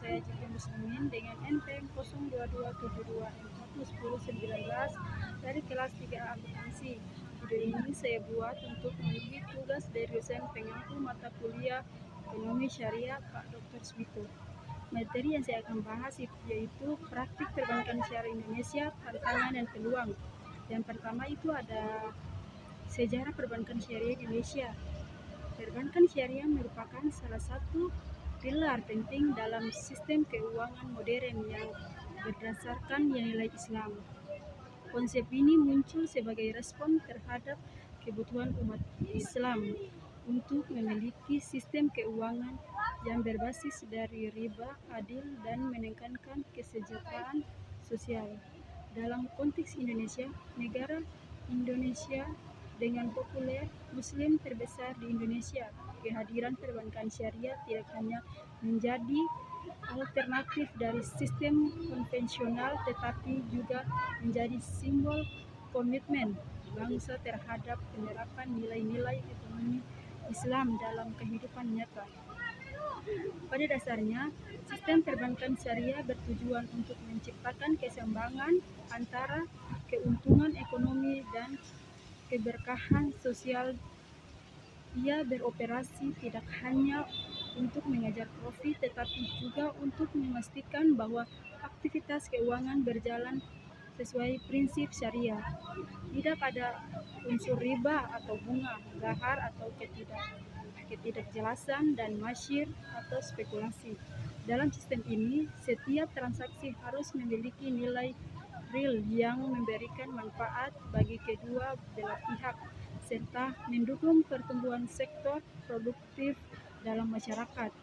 PAJP Muslimin dengan NPM 02272M11019 dari kelas 3A akuntansi. Video ini saya buat untuk memenuhi tugas dari dosen pengampu mata kuliah Ekonomi Syariah Pak Dr. Smito. Materi yang saya akan bahas yaitu praktik perbankan syariah Indonesia, tantangan dan peluang. Yang pertama itu ada sejarah perbankan syariah Indonesia. Perbankan syariah merupakan salah satu pilar penting dalam sistem keuangan modern yang berdasarkan nilai Islam. Konsep ini muncul sebagai respon terhadap kebutuhan umat Islam untuk memiliki sistem keuangan yang berbasis dari riba, adil, dan menekankan kesejahteraan sosial. Dalam konteks Indonesia, negara Indonesia dengan populer Muslim terbesar di Indonesia, kehadiran perbankan syariah tidak hanya menjadi alternatif dari sistem konvensional tetapi juga menjadi simbol komitmen bangsa terhadap penerapan nilai-nilai ekonomi Islam dalam kehidupan nyata. Pada dasarnya, sistem perbankan syariah bertujuan untuk menciptakan keseimbangan antara keuntungan ekonomi dan keberkahan sosial. Ia beroperasi tidak hanya untuk mengejar profit tetapi juga untuk memastikan bahwa aktivitas keuangan berjalan sesuai prinsip syariah. Tidak ada unsur riba atau bunga, gahar atau ketidakjelasan, dan masyir atau spekulasi. Dalam sistem ini, setiap transaksi harus memiliki nilai real yang memberikan manfaat bagi kedua belah pihak serta mendukung pertumbuhan sektor produktif dalam masyarakat.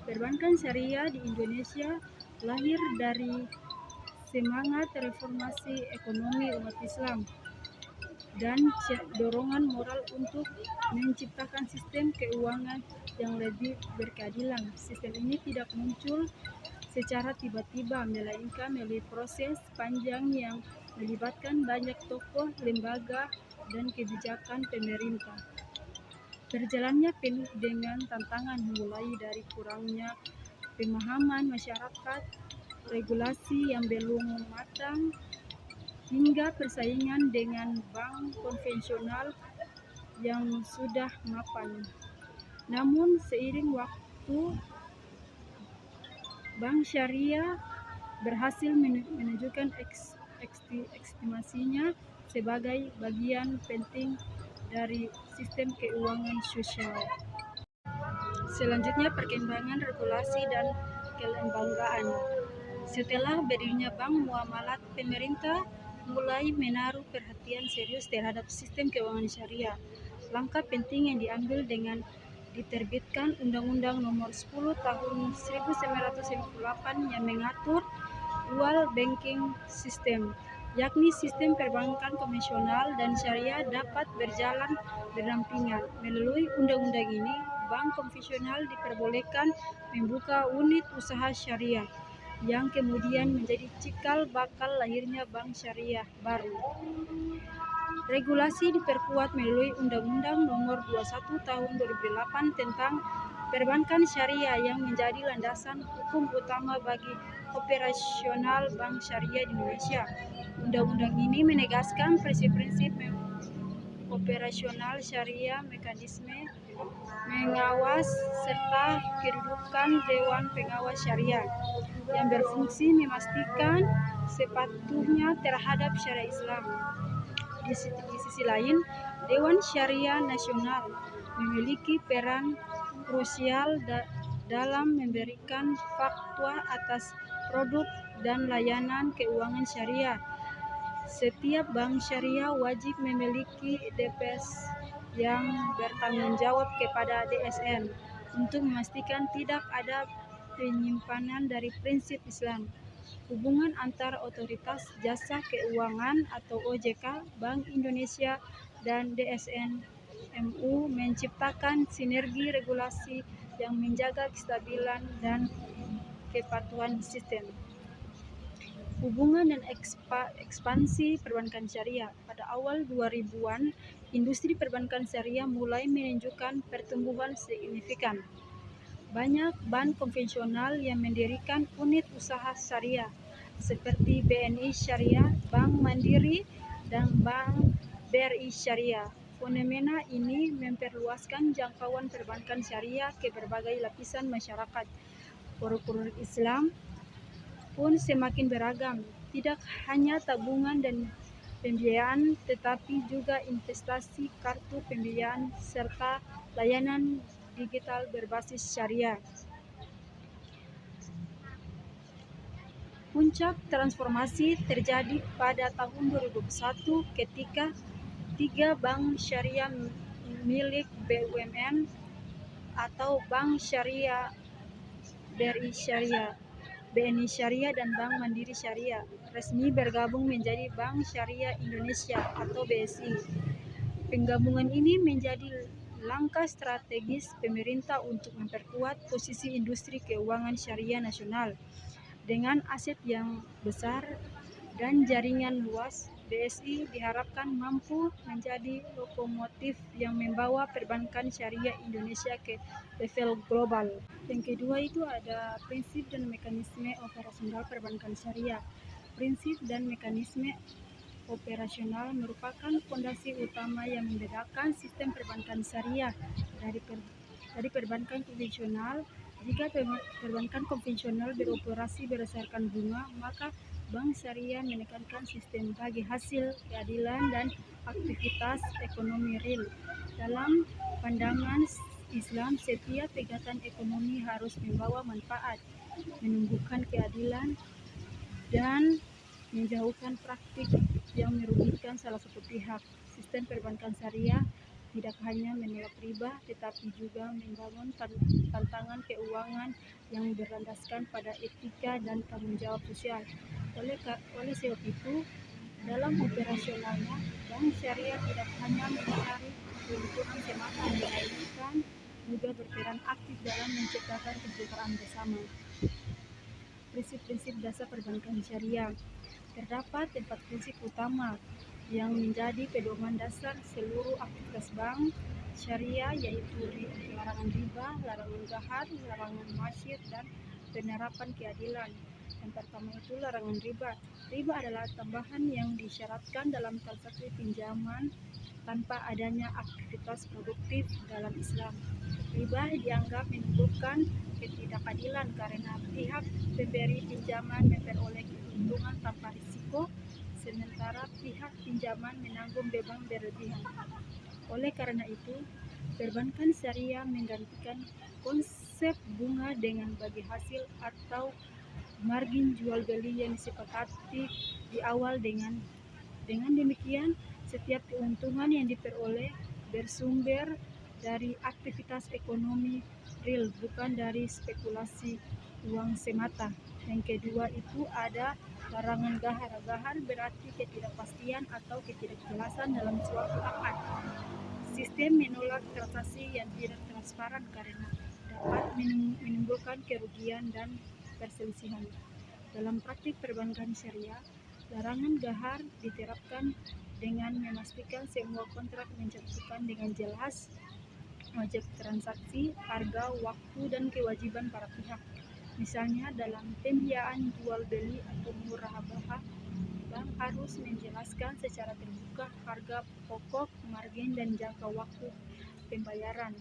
Perbankan syariah di Indonesia lahir dari semangat reformasi ekonomi umat Islam dan dorongan moral untuk menciptakan sistem keuangan yang lebih berkeadilan. Sistem ini tidak muncul secara tiba-tiba, melainkan melalui proses panjang yang melibatkan banyak tokoh, lembaga, dan kebijakan pemerintah. Perjalanannya penuh dengan tantangan, mulai dari kurangnya pemahaman masyarakat, regulasi yang belum matang, hingga persaingan dengan bank konvensional yang sudah mapan. Namun seiring waktu, bank syariah berhasil menunjukkan estimasinya sebagai bagian penting dari sistem keuangan sosial. Selanjutnya, perkembangan regulasi dan kelembagaan. Setelah berdirinya bank muamalat, pemerintah mulai menaruh perhatian serius terhadap sistem keuangan syariah. Langkah penting yang diambil dengan diterbitkan Undang-Undang Nomor 10 Tahun 1958 yang mengatur dual banking system, yakni sistem perbankan konvensional dan syariah dapat berjalan berdampingan. Melalui undang-undang ini, bank konvensional diperbolehkan membuka unit usaha syariah, yang kemudian menjadi cikal bakal lahirnya bank syariah baru. Regulasi diperkuat melalui Undang-Undang Nomor 21 Tahun 2008 tentang perbankan syariah yang menjadi landasan hukum utama bagi operasional bank syariah di Indonesia. Undang-undang ini menegaskan prinsip-prinsip operasional syariah, mekanisme mengawas, serta kedudukan Dewan Pengawas Syariah yang berfungsi memastikan sepatuhnya terhadap syariat Islam. Di sisi lain, Dewan Syariah Nasional memiliki peran krusial dalam memberikan fatwa atas produk dan layanan keuangan syariah. Setiap bank syariah wajib memiliki DPS yang bertanggung jawab kepada DSN untuk memastikan tidak ada penyimpanan dari prinsip Islam. Hubungan antar Otoritas Jasa Keuangan atau OJK, Bank Indonesia, dan DSN MU menciptakan sinergi regulasi yang menjaga kestabilan dan kepatuhan sistem. Hubungan dan ekspansi perbankan syariah. Pada awal 2000-an, industri perbankan syariah mulai menunjukkan pertumbuhan signifikan. Banyak bank konvensional yang mendirikan unit usaha syariah seperti BNI Syariah, Bank Mandiri, dan Bank BRI Syariah. Fenomena ini memperluaskan jangkauan perbankan syariah ke berbagai lapisan masyarakat. Produk-produk Islam pun semakin beragam, tidak hanya tabungan dan pembiayaan, tetapi juga investasi, kartu pembiayaan, serta layanan digital berbasis syariah. Puncak transformasi terjadi pada tahun 2001 ketika 3 bank syariah milik BUMN atau Bank Syariah BRI Syariah, BNI Syariah, dan Bank Mandiri Syariah resmi bergabung menjadi Bank Syariah Indonesia atau BSI. Penggabungan ini menjadi langkah strategis pemerintah untuk memperkuat posisi industri keuangan syariah nasional. Dengan aset yang besar dan jaringan luas, BSI diharapkan mampu menjadi lokomotif yang membawa perbankan syariah Indonesia ke level global. Yang kedua itu ada prinsip dan mekanisme operasional perbankan syariah. Prinsip dan mekanisme operasional merupakan fondasi utama yang membedakan sistem perbankan syariah dari perbankan konvensional. Jika perbankan konvensional beroperasi berdasarkan bunga, maka bank syariah menekankan sistem bagi hasil, keadilan, dan aktivitas ekonomi real. Dalam pandangan Islam, setiap kegiatan ekonomi harus membawa manfaat, menumbuhkan keadilan, dan menjauhkan praktik yang merugikan salah satu pihak. Sistem perbankan syariah tidak hanya menolak riba, tetapi juga membangun tantangan keuangan yang berlandaskan pada etika dan tanggung jawab sosial. Oleh sebab itu, dalam operasionalnya, bank syariah tidak hanya mencari keuntungan semata, melainkan juga berperan aktif dalam menciptakan kesejahteraan bersama. Prinsip-prinsip dasar perbankan syariah. Terdapat 4 prinsip utama yang menjadi pedoman dasar seluruh aktivitas bank syariah, yaitu larangan riba, larangan gahar, larangan masyir, dan penerapan keadilan. Yang pertama itu larangan riba. Riba adalah tambahan yang disyaratkan dalam transaksi pinjaman tanpa adanya aktivitas produktif dalam Islam. Riba dianggap menimbulkan ketidakadilan karena pihak pemberi pinjaman memperoleh keuntungan tanpa risiko, sementara pihak pinjaman menanggung beban berlebihan. Oleh karena itu, perbankan syariah menggantikan konsep bunga dengan bagi hasil atau margin jual beli yang disepakati di awal. Dengan demikian, setiap keuntungan yang diperoleh bersumber dari aktivitas ekonomi real, bukan dari spekulasi uang semata. Yang kedua itu ada larangan gahar. Gahar berarti ketidakpastian atau ketidakjelasan dalam suatu akad. Sistem menolak transaksi yang tidak transparan karena dapat menimbulkan kerugian dan perselisihan. Dalam praktik perbankan syariah, larangan gahar diterapkan dengan memastikan semua kontrak mencantumkan dengan jelas objek transaksi, harga, waktu, dan kewajiban para pihak. Misalnya dalam pembiayaan jual beli atau murabahah, bank harus menjelaskan secara terbuka harga pokok, margin, dan jangka waktu pembayaran.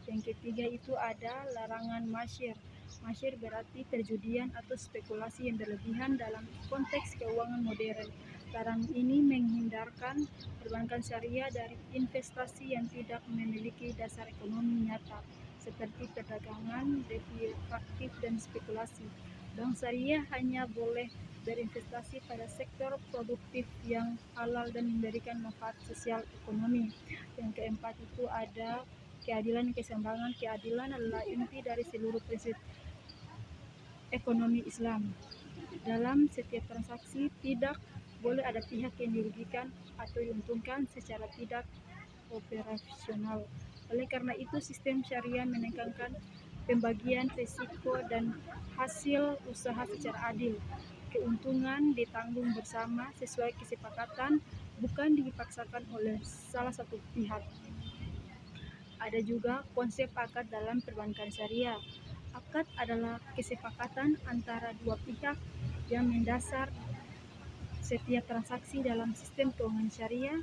Yang ketiga itu ada larangan masyir. Masyir berarti perjudian atau spekulasi yang berlebihan dalam konteks keuangan modern. Larangan ini menghindarkan perbankan syariah dari investasi yang tidak memiliki dasar ekonomi nyata, seperti perdagangan derivatif dan spekulasi. Bank syariah hanya boleh berinvestasi pada sektor produktif yang halal dan memberikan manfaat sosial ekonomi. Yang keempat itu ada keadilan dan keseimbangan. Keadilan adalah inti dari seluruh prinsip ekonomi Islam. Dalam setiap transaksi tidak boleh ada pihak yang dirugikan atau diuntungkan secara tidak operasional. Oleh karena itu, sistem syariah menekankan pembagian risiko dan hasil usaha secara adil. Keuntungan ditanggung bersama sesuai kesepakatan, bukan dipaksakan oleh salah satu pihak. Ada juga konsep akad dalam perbankan syariah. Akad adalah kesepakatan antara dua pihak yang mendasar setiap transaksi dalam sistem keuangan syariah.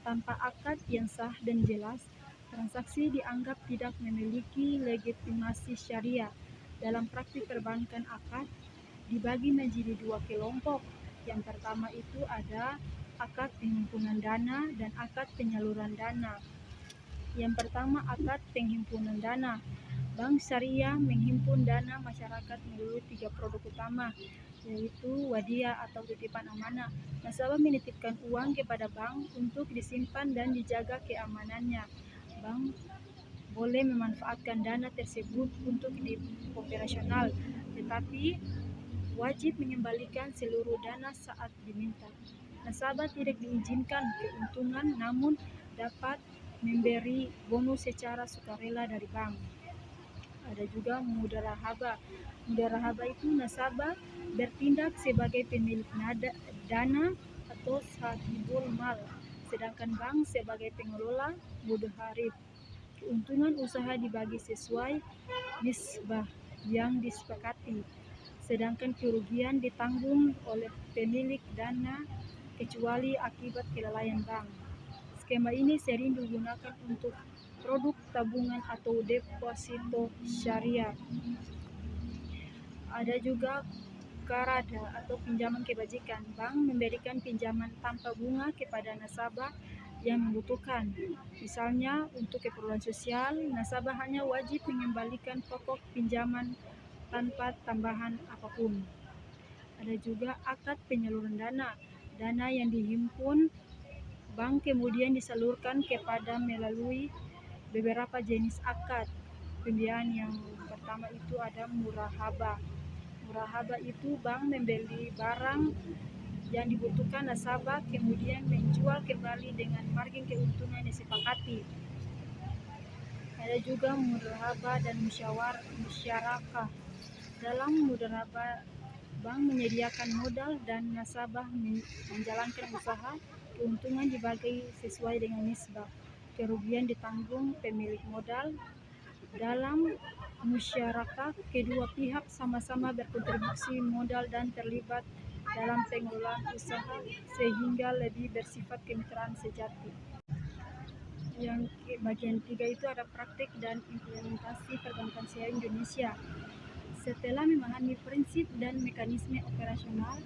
Tanpa akad yang sah dan jelas, transaksi dianggap tidak memiliki legitimasi syariah. Dalam praktik perbankan, akad dibagi menjadi dua kelompok. Yang pertama itu ada akad penghimpunan dana dan akad penyaluran dana. Yang pertama, akad penghimpunan dana. Bank syariah menghimpun dana masyarakat melalui 3 produk utama, yaitu wadiah atau titipan amanah. Nasabah menitipkan uang kepada bank untuk disimpan dan dijaga keamanannya. Bank boleh memanfaatkan dana tersebut untuk operasional, tetapi wajib mengembalikan seluruh dana saat diminta. Nasabah tidak diizinkan keuntungan, namun dapat memberi bonus secara sukarela dari bank. Ada juga mudharabah. Mudharabah itu nasabah bertindak sebagai pemilik dana atau sahibul mal, sedangkan bank sebagai pengelola mudharib. Keuntungan usaha dibagi sesuai nisbah yang disepakati, sedangkan kerugian ditanggung oleh pemilik dana kecuali akibat kelalaian bank. Skema ini sering digunakan untuk produk tabungan atau deposito syariah. Ada juga karada atau pinjaman kebajikan. Bank memberikan pinjaman tanpa bunga kepada nasabah yang membutuhkan. Misalnya untuk keperluan sosial, nasabah hanya wajib mengembalikan pokok pinjaman tanpa tambahan apapun. Ada juga akad penyaluran dana. Dana yang dihimpun bank kemudian disalurkan kepada melalui beberapa jenis akad pembiayaan. Yang pertama itu ada murahaba. Murahaba itu bank membeli barang yang dibutuhkan nasabah kemudian menjual kembali dengan margin keuntungan yang disepakati. Ada juga murahaba dan musyarakah. Dalam murahaba, bank menyediakan modal dan nasabah menjalankan usaha. Keuntungan dibagi sesuai dengan nisbah. Kerugian ditanggung pemilik modal. Dalam musyarakah, kedua pihak sama-sama berkontribusi modal dan terlibat dalam pengelolaan usaha sehingga lebih bersifat kemitraan sejati. Yang bagian 3 itu ada praktik dan implementasi perbankan syariah Indonesia. Setelah memahami prinsip dan mekanisme operasional,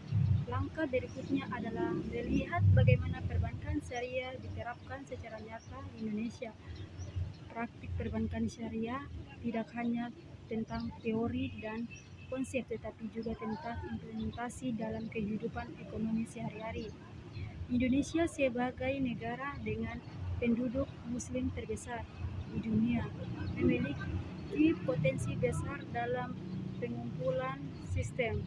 langkah berikutnya adalah melihat bagaimana perbankan syariah diterapkan secara nyata di Indonesia. Praktik perbankan syariah tidak hanya tentang teori dan konsep, tetapi juga tentang implementasi dalam kehidupan ekonomi sehari-hari. Indonesia sebagai negara dengan penduduk muslim terbesar di dunia memiliki potensi besar dalam pengumpulan sistem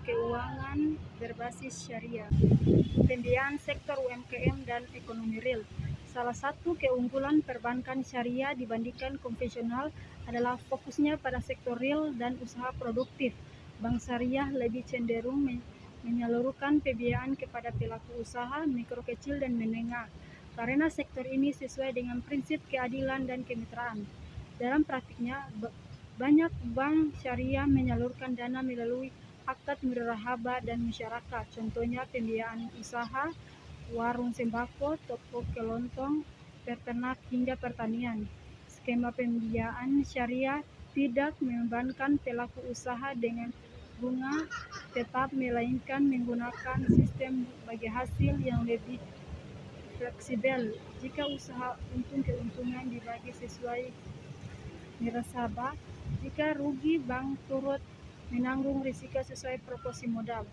keuangan berbasis syariah, pembiayaan sektor UMKM dan ekonomi real. Salah satu keunggulan perbankan syariah dibandingkan konvensional adalah fokusnya pada sektor real dan usaha produktif. Bank syariah lebih cenderung menyalurkan pembiayaan kepada pelaku usaha mikro, kecil, dan menengah, karena sektor ini sesuai dengan prinsip keadilan dan kemitraan. Dalam praktiknya, banyak bank syariah menyalurkan dana melalui akad murahaba dan musyarakah. Contohnya pembiayaan usaha, warung sembako, toko kelontong, peternak, hingga pertanian. Skema pembiayaan syariah tidak membebankan pelaku usaha dengan bunga tetap, melainkan menggunakan sistem bagi hasil yang lebih fleksibel. Jika usaha untung, keuntungan dibagi sesuai nasabah. Jika rugi, bank turut menanggung risiko sesuai proporsi modal.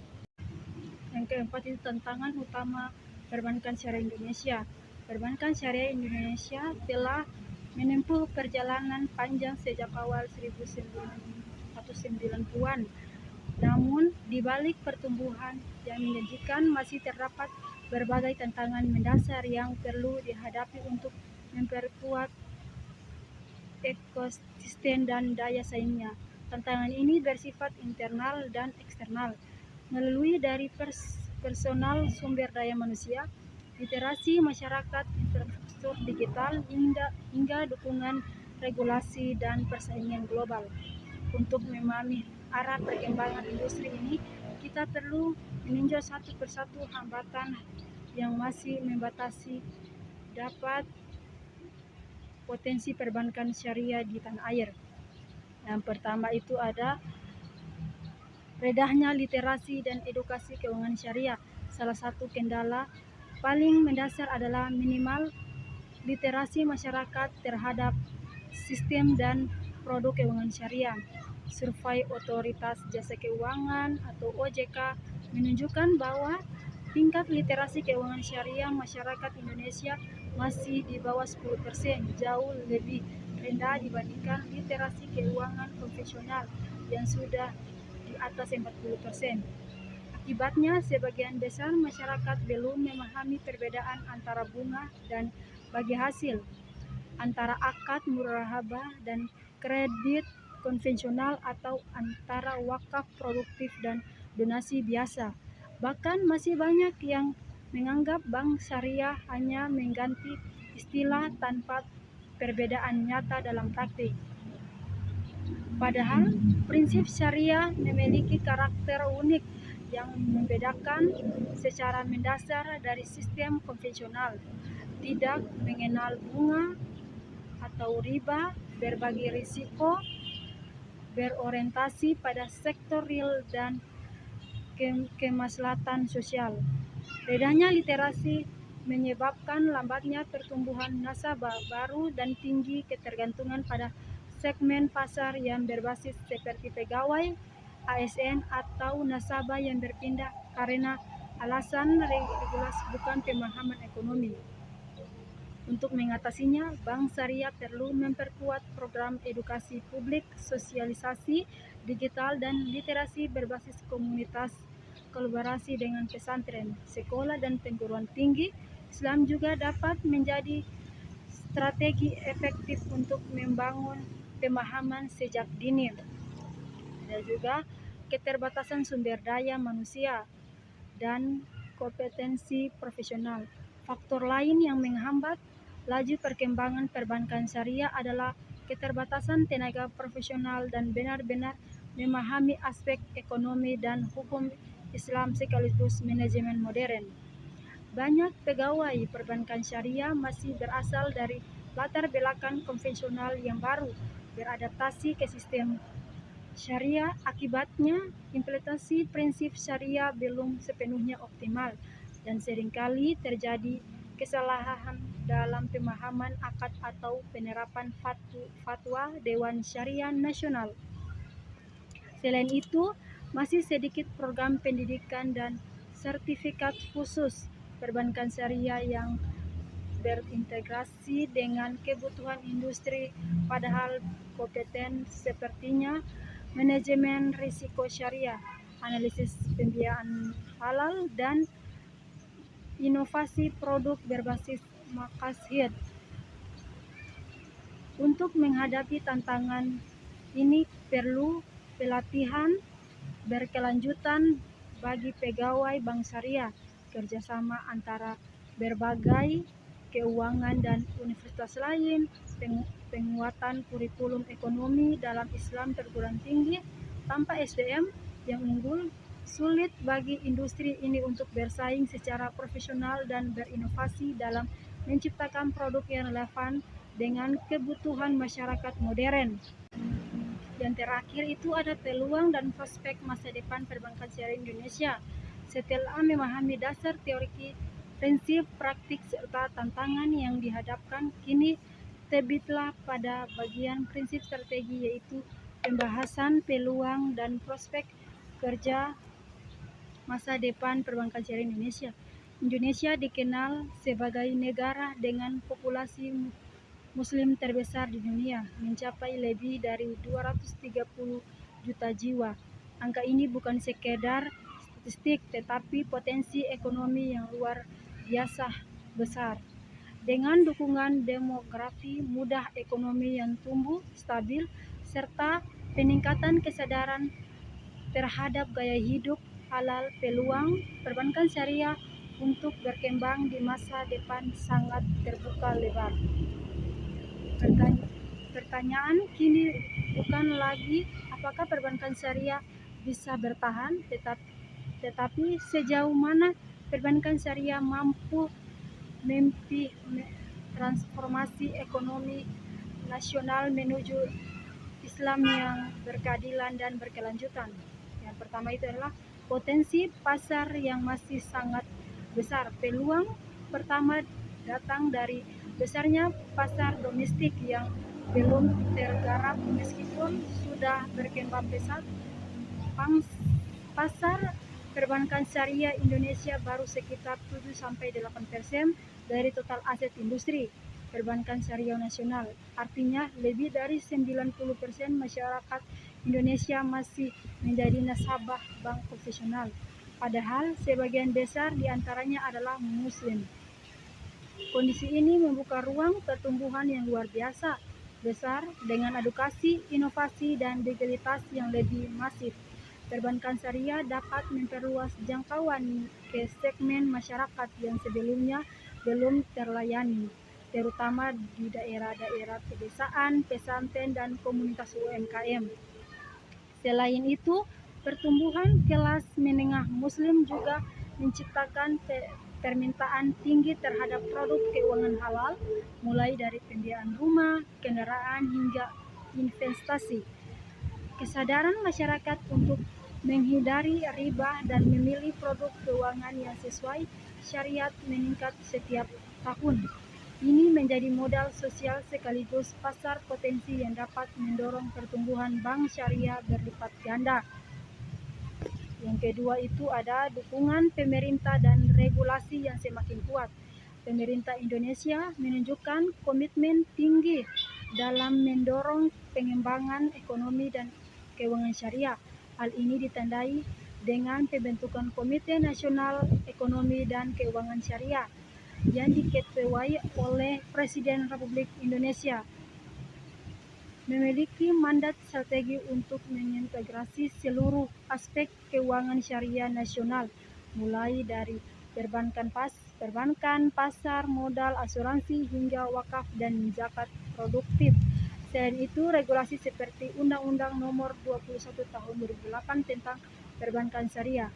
Yang keempat itu tantangan utama perbankan syariah Indonesia. Perbankan syariah Indonesia telah menempuh perjalanan panjang sejak awal 1990-an. Namun, di balik pertumbuhan yang menjanjikan masih terdapat berbagai tantangan mendasar yang perlu dihadapi untuk memperkuat ekosistem dan daya saingnya. Tantangan ini bersifat internal dan eksternal, melalui dari personal sumber daya manusia, literasi masyarakat, infrastruktur digital, hingga dukungan regulasi dan persaingan global. Untuk memahami arah perkembangan industri ini, kita perlu meninjau satu persatu hambatan yang masih membatasi dapat potensi perbankan syariah di tanah air. Yang pertama itu ada rendahnya literasi dan edukasi keuangan syariah. Salah satu kendala paling mendasar adalah minimal literasi masyarakat terhadap sistem dan produk keuangan syariah. Survei Otoritas Jasa Keuangan atau OJK menunjukkan bahwa tingkat literasi keuangan syariah masyarakat Indonesia masih di bawah 10%, jauh lebih rendah dibandingkan literasi keuangan konvensional yang sudah di atas 40%. Akibatnya, sebagian besar masyarakat belum memahami perbedaan antara bunga dan bagi hasil, antara akad murahaba dan kredit konvensional, atau antara wakaf produktif dan donasi biasa. Bahkan masih banyak yang menganggap bank syariah hanya mengganti istilah tanpa perbedaan nyata dalam praktik. Padahal prinsip syariah memiliki karakter unik yang membedakan secara mendasar dari sistem konvensional. Tidak mengenal bunga atau riba, berbagi risiko, berorientasi pada sektor real dan kemaslahatan sosial. Rendahnya literasi menyebabkan lambatnya pertumbuhan nasabah baru dan tinggi ketergantungan pada segmen pasar yang berbasis seperti pegawai, ASN, atau nasabah yang berpindah karena alasan regulasi bukan pemahaman ekonomi. Untuk mengatasinya, bank syariah perlu memperkuat program edukasi publik, sosialisasi digital, dan literasi berbasis komunitas, kolaborasi dengan pesantren, sekolah, dan perguruan tinggi Islam juga dapat menjadi strategi efektif untuk membangun pemahaman sejak dini. Dan juga keterbatasan sumber daya manusia dan kompetensi profesional. Faktor lain yang menghambat laju perkembangan perbankan syariah adalah keterbatasan tenaga profesional dan benar-benar memahami aspek ekonomi dan hukum Islam sekaligus manajemen modern. Banyak pegawai perbankan syariah masih berasal dari latar belakang konvensional yang baru beradaptasi ke sistem syariah. Akibatnya, implementasi prinsip syariah belum sepenuhnya optimal dan seringkali terjadi kesalahan dalam pemahaman akad atau penerapan fatwa Dewan Syariah Nasional. Selain itu, masih sedikit program pendidikan dan sertifikat khusus perbankan syariah yang berintegrasi dengan kebutuhan industri, padahal kompeten sepertinya manajemen risiko syariah, analisis pembiayaan halal, dan inovasi produk berbasis maqasid. Untuk menghadapi tantangan ini perlu pelatihan berkelanjutan bagi pegawai bank syariah, kerjasama antara berbagai keuangan dan universitas lain, penguatan kurikulum ekonomi dalam Islam perguruan tinggi. Tanpa SDM yang unggul, sulit bagi industri ini untuk bersaing secara profesional dan berinovasi dalam menciptakan produk yang relevan dengan kebutuhan masyarakat modern. Yang terakhir itu ada peluang dan prospek masa depan perbankan syariah Indonesia. Setelah memahami dasar teori, prinsip, praktik, serta tantangan yang dihadapkan, kini terbitlah pada bagian prinsip strategi, yaitu pembahasan peluang dan prospek kerja masa depan perbankan syariah Indonesia. Indonesia dikenal sebagai negara dengan populasi Muslim terbesar di dunia, mencapai lebih dari 230 juta jiwa. Angka ini bukan sekedar statistik, tetapi potensi ekonomi yang luar biasa besar. Dengan dukungan demografi, mudah ekonomi yang tumbuh stabil, serta peningkatan kesadaran terhadap gaya hidup halal, peluang perbankan syariah untuk berkembang di masa depan sangat terbuka lebar. Pertanyaan kini bukan lagi apakah perbankan syariah bisa bertahan, tetapi sejauh mana perbankan syariah mampu transformasi ekonomi nasional menuju Islam yang berkeadilan dan berkelanjutan. Yang pertama itu adalah potensi pasar yang masih sangat besar. Peluang pertama datang dari besarnya pasar domestik yang belum tergarap meskipun sudah berkembang pesat. Pasar perbankan syariah Indonesia baru sekitar 7-8% dari total aset industri perbankan syariah nasional. Artinya lebih dari 90% masyarakat Indonesia masih menjadi nasabah bank konvensional. Padahal sebagian besar diantaranya adalah Muslim. Kondisi ini membuka ruang pertumbuhan yang luar biasa besar dengan edukasi, inovasi, dan digitalitas yang lebih masif. Perbankan syariah dapat memperluas jangkauan ke segmen masyarakat yang sebelumnya belum terlayani, terutama di daerah-daerah pedesaan, pesantren, dan komunitas UMKM. Selain itu, pertumbuhan kelas menengah Muslim juga menciptakan permintaan tinggi terhadap produk keuangan halal, mulai dari pembiayaan rumah, kendaraan, hingga investasi. Kesadaran masyarakat untuk menghindari riba dan memilih produk keuangan yang sesuai syariat meningkat setiap tahun. Ini menjadi modal sosial sekaligus pasar potensi yang dapat mendorong pertumbuhan bank syariah berlipat ganda. Yang kedua itu ada dukungan pemerintah dan regulasi yang semakin kuat. Pemerintah Indonesia menunjukkan komitmen tinggi dalam mendorong pengembangan ekonomi dan keuangan syariah. Hal ini ditandai dengan pembentukan Komite Nasional Ekonomi dan Keuangan Syariah yang diketuai oleh Presiden Republik Indonesia, memiliki mandat strategi untuk mengintegrasi seluruh aspek keuangan syariah nasional, mulai dari perbankan, pasar modal, asuransi, hingga wakaf dan zakat produktif. Selain itu, regulasi seperti Undang-Undang Nomor 21 Tahun 2008 tentang Perbankan Syariah,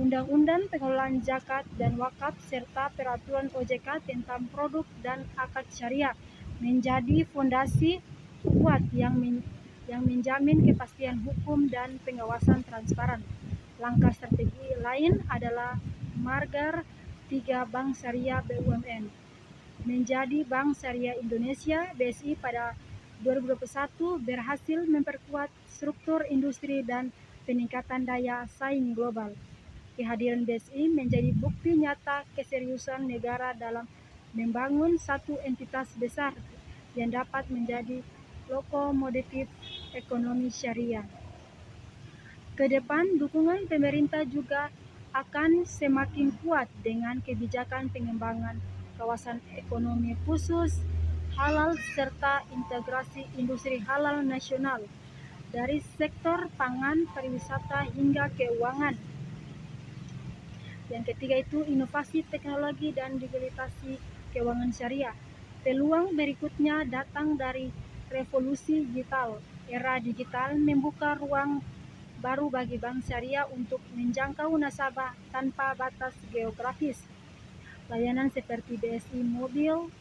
Undang-Undang Pengelolaan Zakat dan Wakaf, serta Peraturan OJK tentang produk dan akad syariah menjadi fondasi kuat yang menjamin kepastian hukum dan pengawasan transparan. Langkah strategi lain adalah Margar 3 Bank Syariah BUMN menjadi Bank Syariah Indonesia. BSI pada 2021 berhasil memperkuat struktur industri dan peningkatan daya saing global. Kehadiran BSI menjadi bukti nyata keseriusan negara dalam membangun satu entitas besar yang dapat menjadi lokomotif ekonomi syariah. Ke depan, dukungan pemerintah juga akan semakin kuat dengan kebijakan pengembangan kawasan ekonomi khusus halal serta integrasi industri halal nasional dari sektor pangan, pariwisata, hingga keuangan. Yang ketiga itu inovasi teknologi dan digitalisasi keuangan syariah. Peluang berikutnya datang dari revolusi digital. Era digital membuka ruang baru bagi bank syariah untuk menjangkau nasabah tanpa batas geografis. Layanan seperti BSI Mobil,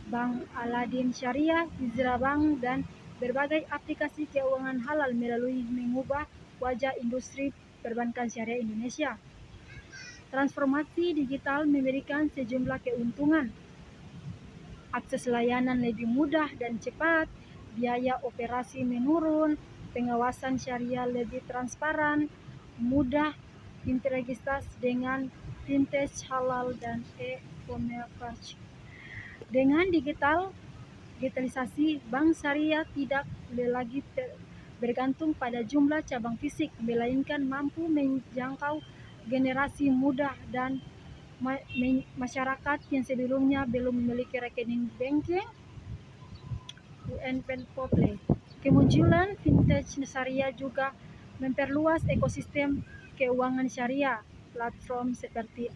Bank Aladin Syariah, Hijrah Bank, dan berbagai aplikasi keuangan halal melalui mengubah wajah industri perbankan syariah Indonesia. Transformasi digital memberikan sejumlah keuntungan. Akses layanan lebih mudah dan cepat, biaya operasi menurun, pengawasan syariah lebih transparan, mudah integrasi dengan fintech halal dan e-commerce. Dengan digitalisasi, bank syariah tidak lagi bergantung pada jumlah cabang fisik, melainkan mampu menjangkau generasi muda dan masyarakat yang sebelumnya belum memiliki rekening banking. Kemunculan fintech syariah juga memperluas ekosistem keuangan syariah. Platform seperti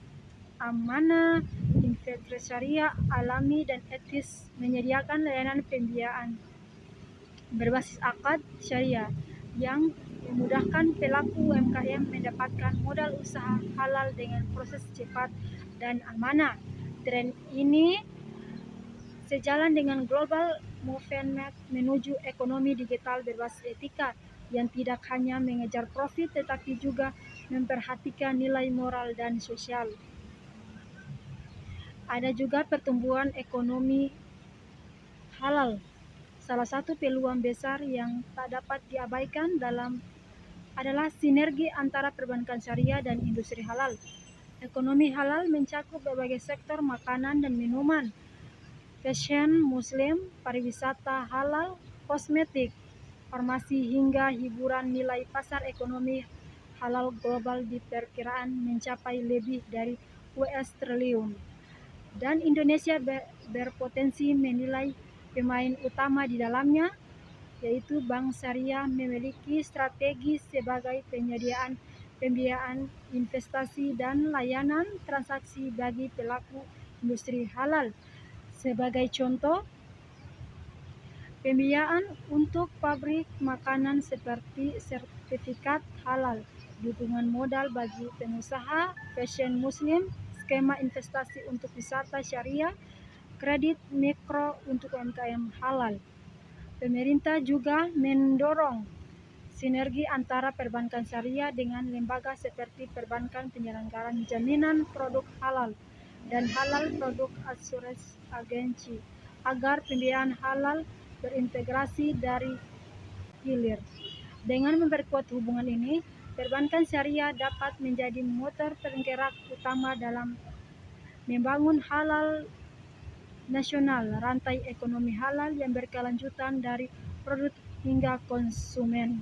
Amanah, Investasi Syariah, Alami, dan Etis menyediakan layanan pembiayaan berbasis akad syariah yang memudahkan pelaku UMKM mendapatkan modal usaha halal dengan proses cepat dan amanah. Tren ini sejalan dengan global movement menuju ekonomi digital berbasis etika yang tidak hanya mengejar profit tetapi juga memperhatikan nilai moral dan sosial. Ada juga pertumbuhan ekonomi halal. Salah satu peluang besar yang tak dapat diabaikan adalah sinergi antara perbankan syariah dan industri halal. Ekonomi halal mencakup berbagai sektor makanan dan minuman, fashion muslim, pariwisata halal, kosmetik, farmasi hingga hiburan. Nilai pasar ekonomi halal global diperkirakan mencapai lebih dari US triliun. Dan Indonesia berpotensi menilai pemain utama di dalamnya, yaitu Bank Syariah memiliki strategi sebagai pembiayaan investasi dan layanan transaksi bagi pelaku industri halal. Sebagai contoh, pembiayaan untuk pabrik makanan seperti sertifikat halal, dukungan modal bagi pengusaha fashion muslim, skema investasi untuk wisata syariah, kredit mikro untuk UMKM halal. Pemerintah juga mendorong sinergi antara perbankan syariah dengan lembaga seperti perbankan penyelenggaraan jaminan produk halal dan halal produk asuransi agensi agar pembiayaan halal berintegrasi dari hilir. Dengan memperkuat hubungan ini, perbankan syariah dapat menjadi motor penggerak utama dalam membangun halal nasional, rantai ekonomi halal yang berkelanjutan dari produk hingga konsumen.